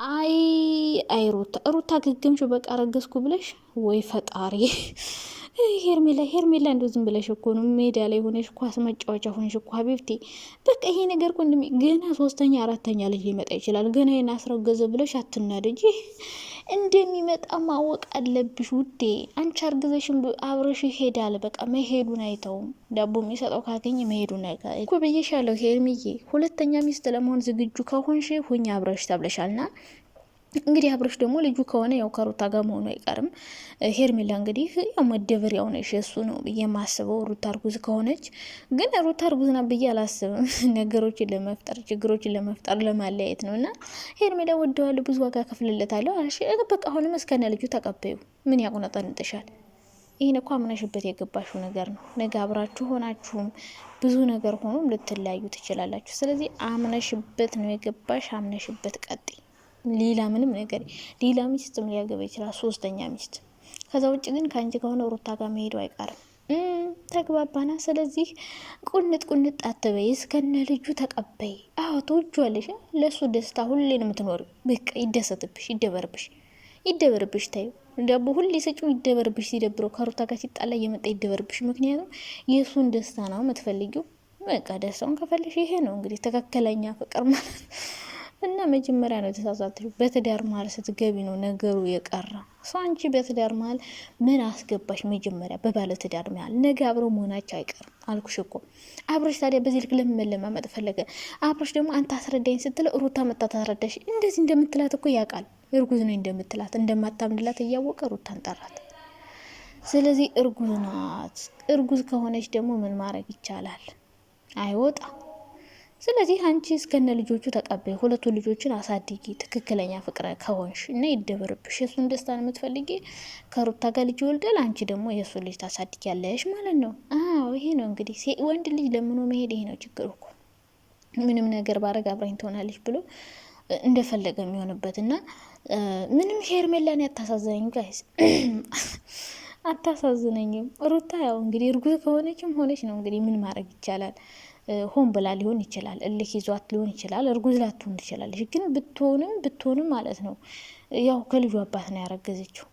አይ አይ ሩታ ገገምሽ በቃ ረገዝኩ ብለሽ ወይ ፈጣሪ ሄርሜላ እንደው ዝም ብለሽ እኮ ነው ሜዳ ላይ ሆነሽ ኳስ መጫወቻ ሆነሽ እኮ ሀቢብቲ በቃ ይሄ ነገር እኮ ገና 3ኛ 4ኛ ልጅ ሊመጣ ይችላል ገና ይሄን አስረገዘ ብለሽ አትናደጂ እንደሚመጣ ማወቅ አለብሽ ውዴ አንቺ አርግዘሽም አብረሽ ይሄዳል በቃ መሄዱን አይተውም ዳቦ የሚሰጠው ካገኘ መሄዱን አይተው እኮ ብዬሻለሁ ሄርሚዬ ሁለተኛ ሚስት ለመሆን ዝግጁ ከሆንሽ ሁኛ አብረሽ ተብለሻልና እንግዲህ አብረሽ ደግሞ ልጁ ከሆነ ያው ከሩታ ጋር መሆኑ አይቀርም ሄርሜላ እንግዲህ ያው መደበሪያው ነሽ እሱ ነው የማስበው ሩታ እርጉዝ ከሆነች ግን ሩታ እርጉዝ ናት ብዬ አላስብም ነገሮችን ለመፍጠር ችግሮችን ለመፍጠር ለማለያየት ነውና ሄርሜላ ወደዋለሁ ብዙ ዋጋ ከፍልለታለሁ አልሽ በቃ አሁንም እስከነ ልጁ ተቀበዩ ምን ያቆነጠንጥሻል ይሄን እኮ አምነሽበት የገባሽው ነገር ነው ነገ አብራችሁ ሆናችሁም ብዙ ነገር ሆኖም ልትለያዩ ትችላላችሁ ስለዚህ አምነሽበት ነው የገባሽ አምነሽበት ቀጥይ ሌላ ምንም ነገር ሌላ ሚስትም ሊያገባ ይችላል 3ኛ ሚስት ከዛ ውጭ ግን ካንቺ ከሆነ ሩታ ጋር መሄዱ አይቀርም ተግባባና ስለዚህ ቁንጥ አትበይ እስከነ ልጁ ተቀበይ አዎ ተወጇለሽ ለሱ ደስታ ሁሌ ነው የምትኖር በቃ ይደበርብሽ ታዩ ዳቦ ሁሌ ሰጪው ይደበርብሽ ሲደብረው ከሩታ ጋር ሲጣላ እየመጣ ይደበርብሽ ምክንያቱም የሱን ደስታ ነው የምትፈልጊው በቃ ደስታውን ከፈለሽ ይሄ ነው እንግዲህ ተከክለኛ ፍቅር ማለት እና መጀመሪያ ነው ተሳሳተሽ በትዳር መሀል ስትገቢ ነው ነገሩ የቀራ ሰው አንቺ በትዳር መሀል ምን አስገባሽ መጀመሪያ በባለ ትዳር መሀል ነገ አብረው መሆናቸው አይቀርም አልኩሽ እኮ አብረሽ ታዲያ በዚህ ልክ ለመለማመጥ ፈለገ አብረሽ ደግሞ አንተ አስረዳኝ ስትል ሩታ መጣ ታስረዳሽ እንደዚህ እንደምትላት እኮ ያውቃል እርጉዝ ነው እንደምትላት እንደማታምንላት እያወቀ ሩታን ጠራት ስለዚህ እርጉዝ ናት እርጉዝ ከሆነች ደግሞ ምን ማድረግ ይቻላል አይወጣ ስለዚህ አንቺ እስከነ ልጆቹ ተቀበይ ሁለቱ ልጆችን አሳድጊ ትክክለኛ ፍቅረ ከሆንሽ እና ይደበርብሽ የሱን ደስታን የምትፈልጊ ከሩታ ጋር ልጅ ወልደል አንቺ ደግሞ የሱ ልጅ ታሳድጊያለሽ ማለት ነው አዎ ይሄ ነው እንግዲህ ወንድ ልጅ ለምኖ መሄድ ይሄ ነው ችግሩ እኮ ምንም ነገር ባረግ አብራኝ ትሆናለች ብሎ እንደፈለገ የሚሆንበትና ምንም ሄርሜላን ያታሳዝነኝ ጋይስ አታሳዝነኝም ሩታ ያው እንግዲህ እርጉዝ ከሆነችም ሆነች ነው እንግዲህ ምን ማድረግ ይቻላል ሆን ብላ ሊሆን ይችላል እልህ ይዟት ሊሆን ይችላል እርጉዝ ላትሆን ትችላለች ግን ብትሆንም ማለት ነው ያው ከልጁ አባት ነው ያረገዘችው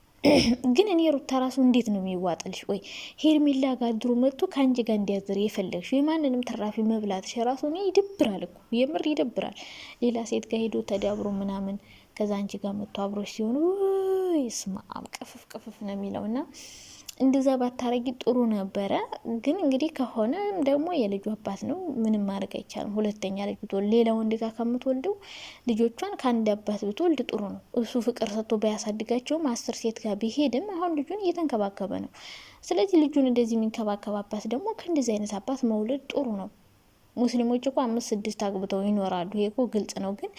ግን እኔ ሩታ ራሱ እንዴት ነው የሚዋጥልሽ ወይ ሄርሜላ ጋር ድሮ መጥቶ ካንቺ ጋር እንዲያዝር የፈለግሽ የማንንም ተራፊ መብላትሽ ራሱ ነው ይደብራል እኮ የምር ይደብራል ሌላ ሴት ጋር ሄዶ ተዳብሮ ምናምን ከዛ አንቺ ጋር መጥቶ አብሮሽ ሲሆን ይስማ ቅፍፍ ነው የሚለውና እንደዛ ባታረጊ ጥሩ ነበረ ግን እንግዲህ ከሆነ ደግሞ የልጁ አባት ነው ምንም ማድረግ አይቻልም ሁለተኛ ልጅ ብትወልድ ሌላ ወንድ ጋር ከምትወልደው ልጆቿን ከአንድ አባት ብትወልድ ጥሩ ነው እሱ ፍቅር ሰጥቶ ባያሳድጋቸውም 10 ሴት ጋር ቢሄድም አሁን ልጁን እየተንከባከበ ነው ስለዚህ ልጁን እንደዚህ የሚንከባከብ አባት ደግሞ ከእንደዚህ አይነት አባት መውለድ ጥሩ ነው ሙስሊሞች እኮ 5-6 አግብተው ይኖራሉ ይሄ እኮ ግልጽ ነው ግን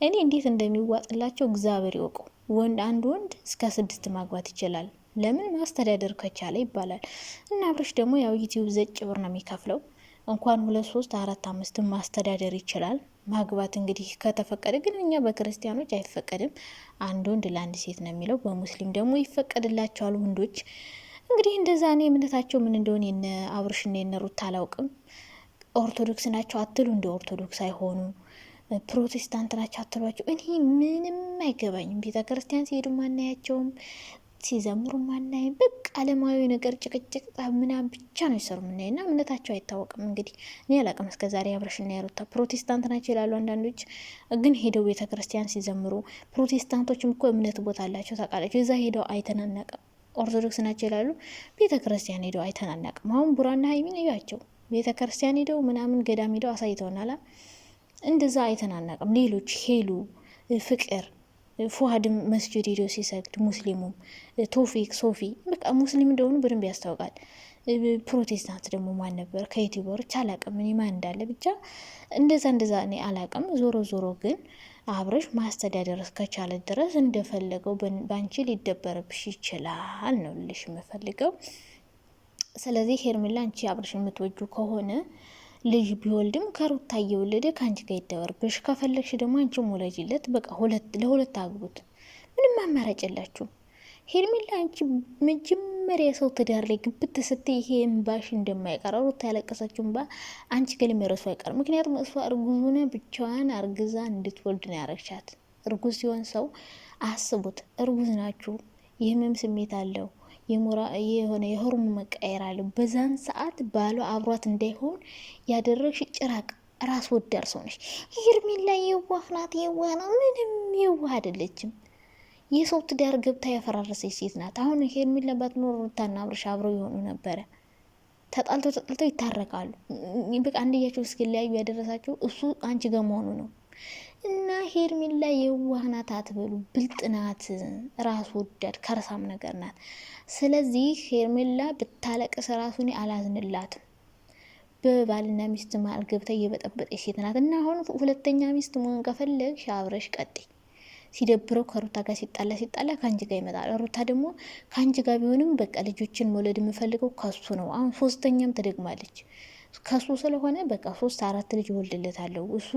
እኔ እንዴት እንደሚዋጥላቸው እግዚአብሔር ይወቀው አንድ ወንድ እስከ 6 ማግባት ይችላል ለምን ማስተዳደር ከቻለ ይባላል እና አብረሽ ደግሞ ያው ዩቲዩብ ዘጭ ብር ነው የሚከፍለው እንኳን 2 3 4 5 ማስተዳደር ይችላል ማግባት እንግዲህ ከተፈቀደ ግን እኛ በክርስቲያኖች አይፈቀድም አንድ ወንድ ለአንድ ሴት ነው የሚለው በሙስሊም ደግሞ ይፈቀድላቸዋል ወንዶች እንግዲህ እንደዛ ነው እምነታቸው ምን እንደሆነ የነ አብረሽና የነ ሩታ አላውቅም ኦርቶዶክስ ናቸው አትሉ እንደ ኦርቶዶክስ አይሆኑ ፕሮቴስታንት ናቸው አትሏቸው እኔ ምንም አይገባኝም ቤተክርስቲያን ሲሄዱ ማናያቸውም ሲዘምሩ ማናይ በቃ ዓለማዊ ነገር ጭቅጭቅ ምናምን ብቻ ነው ይሰሩ ምናይና እምነታቸው አይታወቅም እንግዲህ እኔ አላውቅም እስከዛሬ አብረሽና ያሩታ ፕሮቴስታንት ናቸው ይላሉ አንዳንዶች ግን ሄደው ቤተክርስቲያን ሲዘምሩ ፕሮቴስታንቶችም እኮ እምነት ቦታ አላቸው ታውቃላችሁ እዛ ሄደው አይተናናቅም ኦርቶዶክስ ናቸው ይላሉ ቤተክርስቲያን ሄደው አይተናናቅም አሁን ቡራና ሀይሚን እያቸው ቤተክርስቲያን ሄደው ምናምን ገዳም ሄደው አሳይተውናል እንደዛ አይተናናቅም ሌሎች ሄሉ ፍቅር ፉሃድም መስጂድ ሄዶ ሲሰግድ ሙስሊሙም ቶፊክ ሶፊ በቃ ሙስሊም እንደሆኑ በደንብ ያስታውቃል ፕሮቴስታንት ደግሞ ማን ነበር ከዩቲዩበሮች አላውቅም እኔ ማን እንዳለ ብቻ እንደዛ እኔ አላውቅም ዞሮ ግን አብረሽ ማስተዳደር እስከቻለ ድረስ እንደፈለገው ባንቺ ሊደበርብሽ ይችላል ነው ልሽ የምፈልገው ስለዚህ ሄርሜላ አንቺ አብረሽ የምትወጁ ከሆነ ልጅ ቢወልድም ከሩታ እየወለደ ካንቺ ጋር ይደበርብሽ ከፈለግሽ ደግሞ አንቺ ወለጂለት በቃ ለሁለት አግቡት ምንም አማራጭ የላችሁ ሄርሜላ አንቺ መጀመሪያ ሰው ትዳር ላይ ግብት ስትይ ይሄ እንባሽ እንደማይቀር ሩታ ያለቀሰችው እንባ አንቺ ከልም የረሱ አይቀር ምክንያቱም እሷ እርጉዙነ ብቻዋን አርግዛ እንድትወልድ ነው ያረግሻት እርጉዝ ሲሆን ሰው አስቡት፣ እርጉዝ ናችሁ፣ የህመም ስሜት አለው፣ የሆነ የሆርሞን መቀየር አለው። በዛን ሰዓት ባሏ አብሯት እንዳይሆን ያደረግሽ ጭራቅ ራስ ወዳድ ሰው ነሽ። ሄርሜላ የዋህ ናት። የዋህ ነው፣ ምንም የዋህ አይደለችም። የሰው ትዳር ገብታ ያፈራረሰች ሴት ናት። አሁን ሄርሜላ ባትኖር ሩታና አብርሽ አብረው የሆኑ ነበረ። ተጣልተው ይታረቃሉ። በቃ አንድያቸው እስኪለያዩ ያደረሳቸው እሱ አንቺ ጋር መሆኑ ነው። እና ሄርሜላ የዋህ ናት አትበሉ፣ ብልጥ ናት፣ ራስ ወዳድ ከርሳም ነገር ናት። ስለዚህ ሄርሜላ ብታለቅስ ራሱን አላዝንላትም። በባልና ሚስት መሀል ገብታ እየበጠበጠች ሴት ናት። እና አሁን ሁለተኛ ሚስት መሆን ከፈለግሽ አብረሽ ቀጥይ። ሲደብረው ከሩታ ጋር ሲጣላ ከአንቺ ጋር ይመጣል። ሩታ ደግሞ ከአንቺ ጋር ቢሆንም በቃ ልጆችን መውለድ የምፈልገው ከሱ ነው። አሁን ሶስተኛም ትደግማለች። ከሱ ስለሆነ በቃ 3-4 ልጅ ወልድለታለሁ፣ እሱ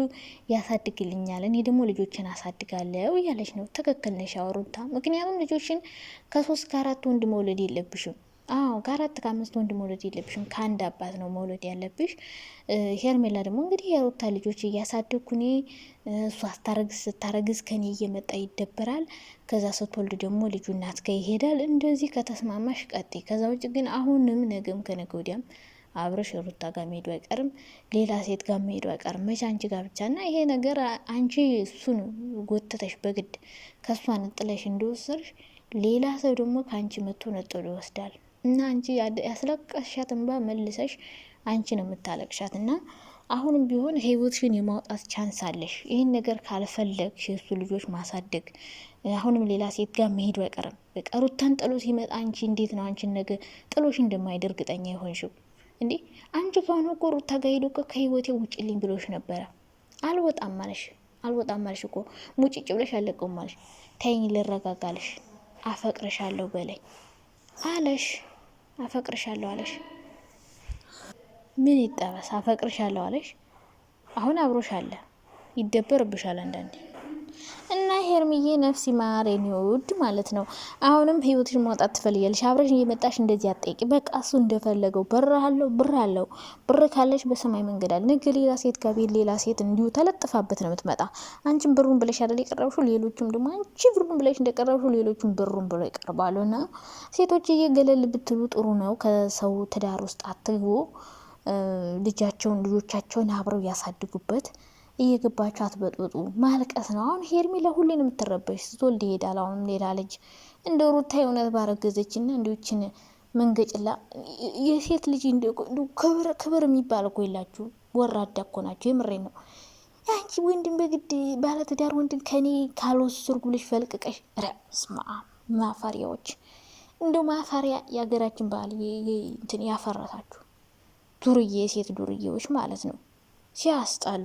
ያሳድግልኛል፣ እኔ ደግሞ ልጆችን አሳድጋለሁ እያለች ነው። ትክክል ነሽ ሩታ። ምክንያቱም ልጆችን ከ3-4 ወንድ መውለድ የለብሽም። አዎ ከ4-5 ወንድ መውለድ የለብሽም። ከአንድ አባት ነው መውለድ ያለብሽ። ሄርሜላ ደግሞ እንግዲህ የሩታ ልጆች እያሳደግኩ እኔ እሱ ስታረግዝ ከኔ እየመጣ ይደበራል። ከዛ ስትወልድ ደግሞ ልጁ እናት ጋር ይሄዳል። እንደዚህ ከተስማማሽ ቀጥይ። ከዛ ውጭ ግን አሁንም ነገም ከነገ ወዲያም አብረሽ ሩታ ጋር መሄዱ አይቀርም፣ ሌላ ሴት ጋር መሄዱ አይቀርም። መቼ አንቺ ጋር ብቻ እና ይሄ ነገር አንቺ እሱን ጎትተሽ በግድ ከእሷ ነጥለሽ እንደወሰድሽ ሌላ ሰው ደግሞ ከአንቺ መጥቶ ነጥሎ ይወስዳል። እና አንቺ ያስለቀሻት እንባ መልሰሽ አንቺ ነው የምታለቅሻት። እና አሁንም ቢሆን ህይወትሽን የማውጣት ቻንስ አለሽ። ይህን ነገር ካልፈለግሽ የእሱ ልጆች ማሳደግ አሁንም ሌላ ሴት ጋር መሄዱ አይቀርም። በቃ ሩታን ጥሎ ሲመጣ አንቺ እንዴት ነው አንቺን ነገ ጥሎሽ እንደማይደር እርግጠኛ ይሆንሽው እንዴ? አንቺ ከሆነ እኮ ሩታ ጋር ሄዶ ከህይወቴ ውጭልኝ ብሎሽ ነበረ። አልወጣም ማለሽ እኮ ሙጭጭ ብለሽ አለቀው ማለሽ። ተይኝ ልረጋጋልሽ፣ አፈቅርሻለሁ በለኝ አለሽ። አፈቅርሻለሁ አለሽ። ምን ይጠበስ? አፈቅርሻለሁ አለሽ። አሁን አብሮሽ አለ፣ ይደበርብሻል አንዳንዴ። እና ሄርሚዬ ነፍሲ ማር የሚወድ ማለት ነው። አሁንም ህይወትሽን ማውጣት ትፈልያለሽ። አብረሽ እየመጣሽ እንደዚህ አትጠይቂ። በቃ እሱ እንደፈለገው ብር አለው። ብር ካለሽ በሰማይ መንገድ አለ። ነገ ሌላ ሴት ጋር ቤት ሌላ ሴት እንዲሁ ተለጥፋበት ነው የምትመጣ። አንቺም ብሩን ብለሽ አይደል የቀረብሽው፣ ሌሎቹም ደግሞ አንቺ ብሩን ብለሽ እንደቀረብሽው ሌሎቹም ብሩን ብለው ይቀርባሉ። እና ሴቶች እየገለል ብትሉ ጥሩ ነው። ከሰው ትዳር ውስጥ አትግቡ። ልጆቻቸውን አብረው ያሳድጉበት። እየገባችሁ አትበጥብጡ። ማልቀስ ነው። አሁን ሄርሜላ ሁሌ ነው የምትረበሽ። ስትወልድ ይሄዳል። አሁንም ሌላ ልጅ እንደ ሩታ የእውነት ባረገዘችና እንዲችን መንገጭላ የሴት ልጅ ክብር የሚባል እኮ የላችሁ። ወራዳ እኮ ናችሁ። የምሬ ነው። አንቺ ወንድም በግድ ባለትዳር ወንድም ከኔ ካልወሰድኩ ብለሽ ፈልቅቀሽ ስማ ማፈሪያዎች። እንደው ማፈሪያ የሀገራችን ባህል እንትን ያፈረታችሁ ዱርዬ፣ የሴት ዱርዬዎች ማለት ነው። ሲያስጣሉ